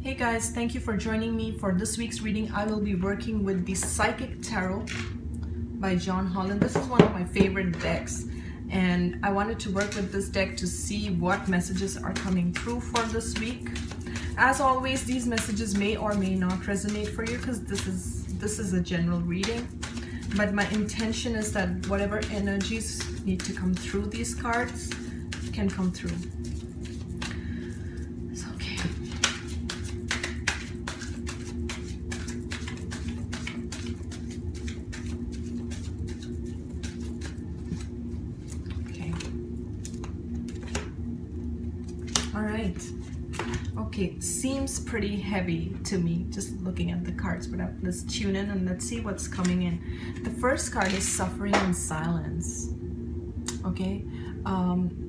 Hey guys, thank you for joining me for this week's reading. I will be working with the Psychic Tarot by John Holland. This is one of my favorite decks, and I wanted to work with this deck to see what messages are coming through for this week. As always, these messages may or may not resonate for you because this is a general reading, but my intention is that whatever energies need to come through these cards can come through. Okay, seems pretty heavy to me just looking at the cards, but let's tune in and let's see what's coming in. The first card is Suffering in Silence. Okay,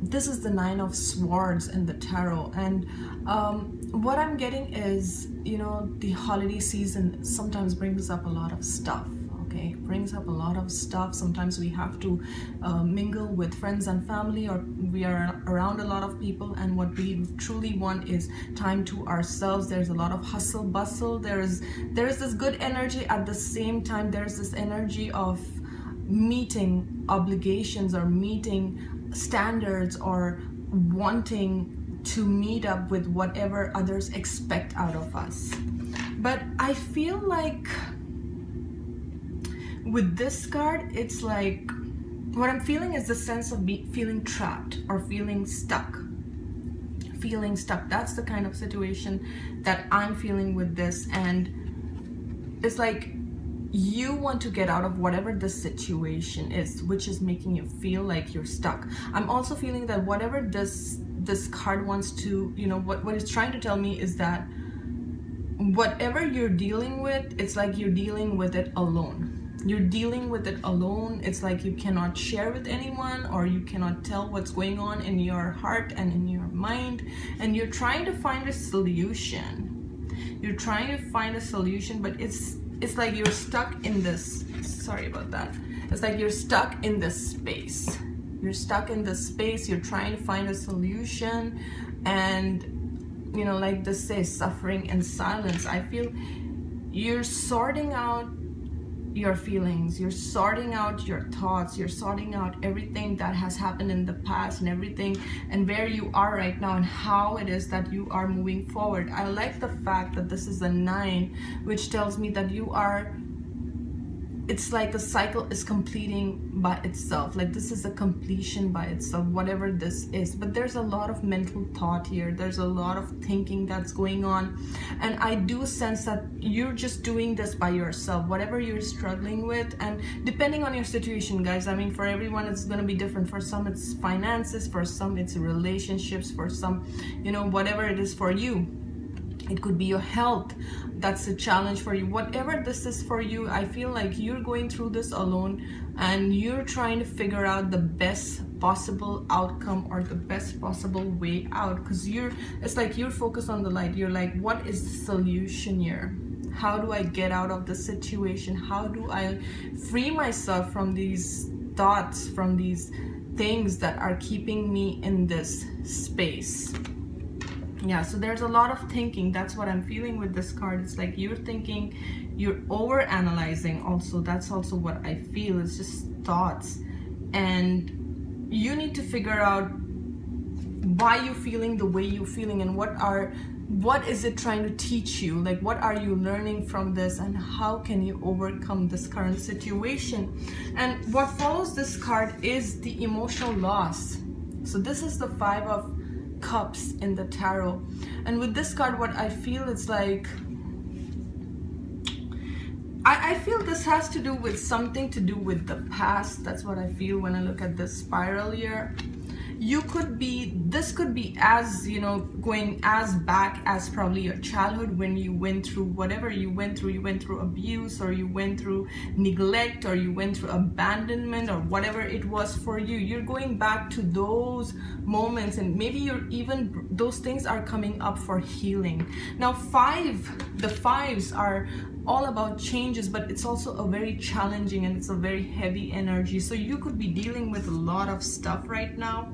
this is the Nine of Swords in the tarot, and what I'm getting is, you know, the holiday season sometimes brings up a lot of stuff. Okay, brings up a lot of stuff. Sometimes we have to mingle with friends and family, or we are around a lot of people, and what we truly want is time to ourselves. There's a lot of hustle bustle. There's this good energy. At the same time, there's this energy of meeting obligations or meeting standards or wanting to meet up with whatever others expect out of us. But I feel like with this card, it's like what I'm feeling is the sense of feeling trapped or feeling stuck. That's the kind of situation that I'm feeling with this, and it's like you want to get out of whatever the situation is, which is making you feel like you're stuck. I'm also feeling that whatever this card wants to, you know, what it's trying to tell me is that whatever you're dealing with, it's like you're dealing with it alone. You're dealing with it alone. It's like you cannot share with anyone, or you cannot tell what's going on in your heart and in your mind, and you're trying to find a solution. But it's like you're stuck in this, sorry about that. It's like you're stuck in this space. You're trying to find a solution, and you know, like this says, suffering in silence. I feel you're sorting out your feelings, you're sorting out your thoughts, you're sorting out everything that has happened in the past and everything, and where you are right now and how it is that you are moving forward. I like the fact that this is a 9, which tells me that you are, it's like a cycle is completing by itself. Like this is a completion by itself, whatever this is. But there's a lot of mental thought here. There's a lot of thinking that's going on. And I do sense that you're just doing this by yourself, whatever you're struggling with. And depending on your situation, guys, I mean, for everyone, it's going to be different. For some, it's finances. For some, it's relationships. For some, you know, whatever it is for you. It could be your health. That's a challenge for you. Whatever this is for you, I feel like you're going through this alone, and you're trying to figure out the best possible outcome or the best possible way out, because it's like you're focused on the light. You're like, what is the solution here? How do I get out of the situation? How do I free myself from these thoughts, from these things that are keeping me in this space? Yeah, so there's a lot of thinking. That's what I'm feeling with this card. It's like you're thinking, you're over analyzing also. That's also what I feel. It's just thoughts, and you need to figure out why you're feeling the way you're feeling, and what is it trying to teach you? Like, what are you learning from this, and how can you overcome this current situation? And what follows this card is the emotional loss. So this is the 5 of Cups in the tarot, and with this card, what I feel, it's like I feel this has to do with something to do with the past. That's what I feel when I look at this spiral here. This could be as, you know, going as back as probably your childhood, when you went through whatever you went through abuse, or you went through neglect, or you went through abandonment, or whatever it was for you. You're going back to those moments, and maybe those things are coming up for healing. Now the 5s are all about changes, but it's also a very challenging, and it's a very heavy energy. So you could be dealing with a lot of stuff right now,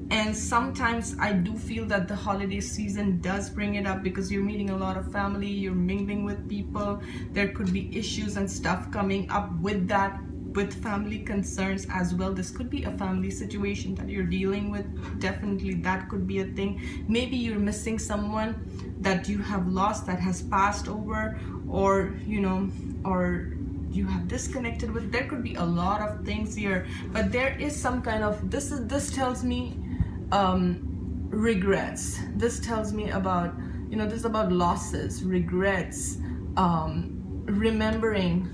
And sometimes I do feel that the holiday season does bring it up, because you're meeting a lot of family, you're mingling with people, there could be issues and stuff coming up with that, with family concerns as well. This could be a family situation that you're dealing with. Definitely that could be a thing. Maybe you're missing someone that you have lost, that has passed over, or or you have disconnected with. There could be a lot of things here, but there is some kind of, this tells me regrets. This tells me about, this is about losses, regrets, remembering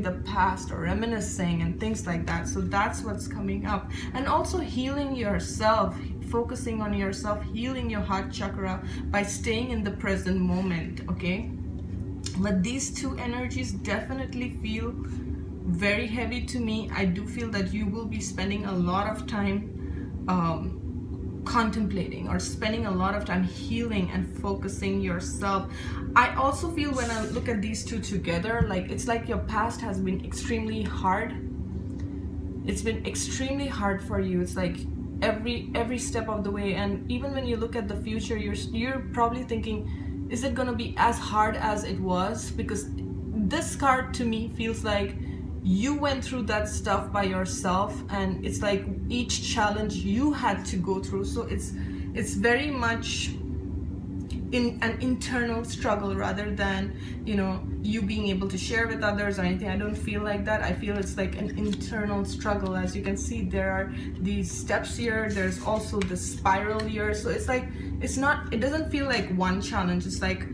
the past, or reminiscing and things like that. So that's what's coming up. And also healing yourself, focusing on yourself, healing your heart chakra by staying in the present moment, okay? But these two energies definitely feel very heavy to me. I do feel that you will be spending a lot of time contemplating, or spending a lot of time healing and focusing yourself. I also feel, when I look at these two together, like it's like your past has been extremely hard. It's been extremely hard for you. It's like every step of the way. And even when you look at the future, you're probably thinking, is it going to be as hard as it was? Because this card to me feels like you went through that stuff by yourself, and it's like each challenge you had to go through. So it's very much in an internal struggle, rather than you being able to share with others or anything. I don't feel like that. I feel it's like an internal struggle. As you can see, there are these steps here, there's also the spiral here. So it's like, it doesn't feel like one challenge, it's like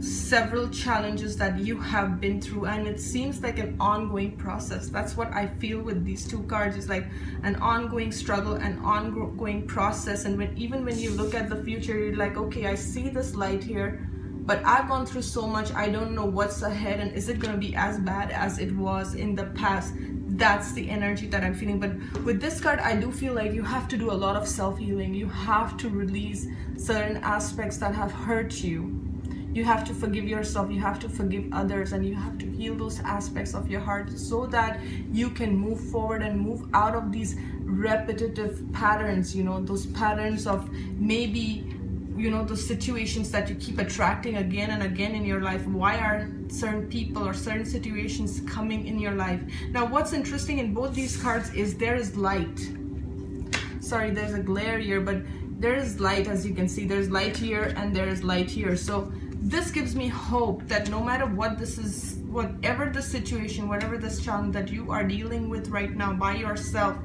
several challenges that you have been through, and it seems like an ongoing process. That's what I feel with these two cards. It's like an ongoing struggle, an ongoing process. And even when you look at the future, you're like, okay, I see this light here, but I've gone through so much, I don't know what's ahead, and is it going to be as bad as it was in the past? That's the energy that I'm feeling. But with this card, I do feel like you have to do a lot of self-healing. You have to release certain aspects that have hurt you. You have to forgive yourself, you have to forgive others, and you have to heal those aspects of your heart, so that you can move forward and move out of these repetitive patterns, those patterns of maybe, those situations that you keep attracting again and again in your life. Why are certain people or certain situations coming in your life? Now, what's interesting in both these cards is there is light. Sorry, there's a glare here, but there is light. As you can see, there's light here and there is light here. So this gives me hope that no matter what this is, whatever the situation, whatever this challenge that you are dealing with right now by yourself,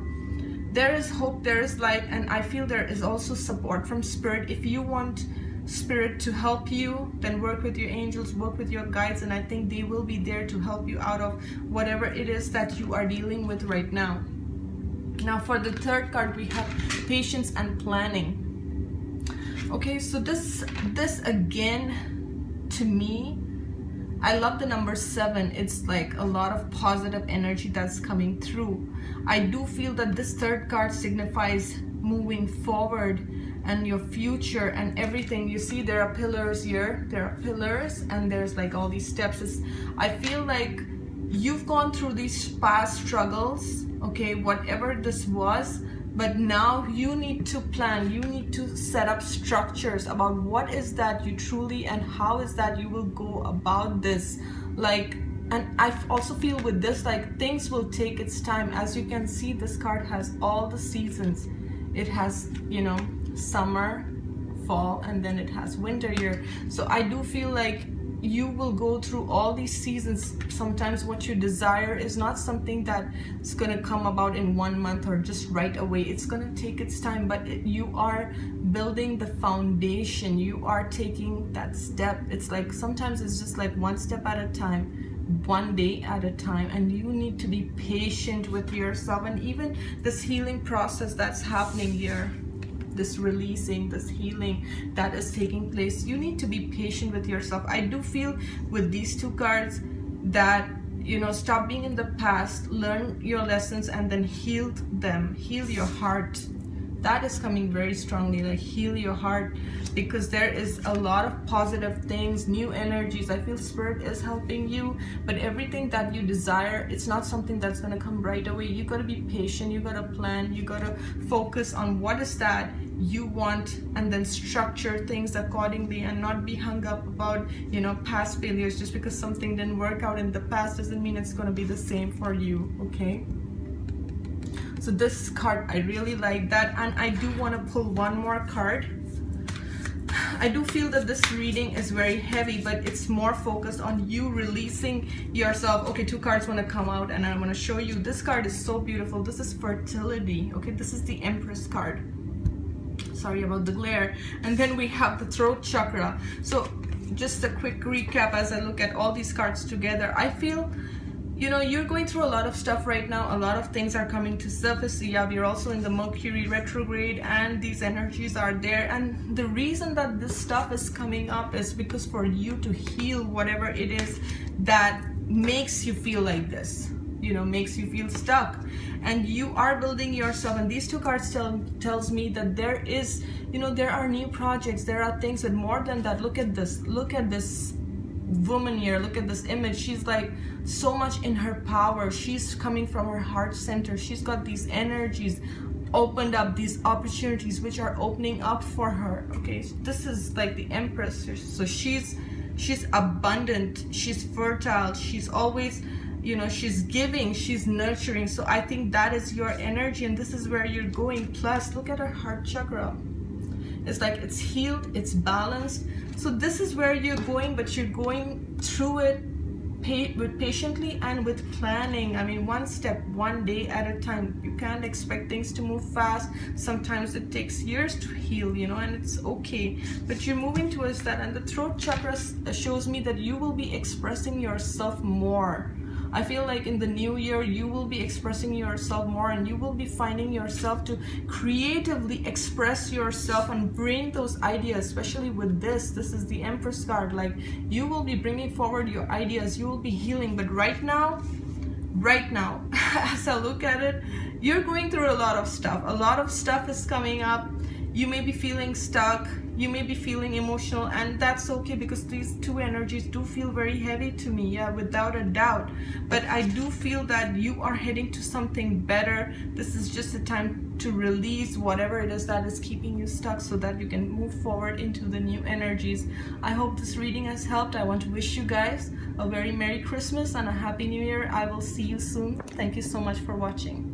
there is hope, there is light. And I feel there is also support from Spirit. If you want Spirit to help you, then work with your angels, work with your guides, and I think they will be there to help you out of whatever it is that you are dealing with right now. Now for the third card, we have patience and planning. Okay, so this again, to me, I love the number 7. It's like a lot of positive energy that's coming through. I do feel that this third card signifies moving forward and your future and everything. You see, there are pillars here. There are pillars, and there's like all these steps. I feel like you've gone through these past struggles, okay, whatever this was, but now you need to plan, you need to set up structures about what is that you truly, and how is that you will go about this. Like, and I also feel with this, like, things will take its time. As you can see, this card has all the seasons. It has, summer, fall, and then it has winter here. So I do feel like you will go through all these seasons. Sometimes what you desire is not something that's going to come about in 1 month or just right away. It's going to take its time, but you are building the foundation. You are taking that step. It's like sometimes it's just like one step at a time, one day at a time, and you need to be patient with yourself. And even this healing process that's happening here, this releasing, this healing that is taking place, you need to be patient with yourself. I do feel with these two cards that, stop being in the past, learn your lessons, and then heal them, heal your heart that is coming very strongly. Like, heal your heart, because there is a lot of positive things, new energies. I feel Spirit is helping you, but everything that you desire, it's not something that's going to come right away. You got to be patient, you got to plan, you got to focus on what is that you want, and then structure things accordingly, and not be hung up about, you know, past failures. Just because something didn't work out in the past doesn't mean it's going to be the same for you. Okay, so this card, I really like that. And I do want to pull one more card. I do feel that this reading is very heavy, but it's more focused on you releasing yourself. Okay, 2 cards want to come out, and I want to show you. This card is so beautiful. This is fertility. Okay, this is the Empress card. Sorry about the glare. And then we have the throat chakra. So just a quick recap as I look at all these cards together. I feel, you know, you're going through a lot of stuff right now. A lot of things are coming to surface. Yeah, we're also in the Mercury retrograde, and these energies are there. And the reason that this stuff is coming up is because for you to heal whatever it is that makes you feel like this, you know, makes you feel stuck. And you are building yourself. And these 2 cards tells me that there is, you know, there are new projects, there are things. And more than that, look at this woman here, look at this image. She's like so much in her power. She's coming from her heart center. She's got these energies opened up, these opportunities which are opening up for her. Okay, so this is like the Empress. So she's abundant, she's fertile, she's always, you know, she's giving, she's nurturing. So I think that is your energy, and this is where you're going. Plus, look at her heart chakra. It's like it's healed, it's balanced. So this is where you're going, but you're going through it patiently and with planning. I mean, one step, one day at a time. You can't expect things to move fast. Sometimes it takes years to heal, you know, and it's okay. But you're moving towards that. And the throat chakra shows me that you will be expressing yourself more. I feel like in the new year, you will be expressing yourself more, and you will be finding yourself to creatively express yourself and bring those ideas, especially with this. This is the Empress card. Like, you will be bringing forward your ideas, you will be healing. But right now, as I look at it, you're going through a lot of stuff. A lot of stuff is coming up. You may be feeling stuck. You may be feeling emotional, and that's okay, because these 2 energies do feel very heavy to me, yeah, without a doubt. But I do feel that you are heading to something better. This is just a time to release whatever it is that is keeping you stuck, so that you can move forward into the new energies. I hope this reading has helped. I want to wish you guys a very Merry Christmas and a Happy New Year. I will see you soon. Thank you so much for watching.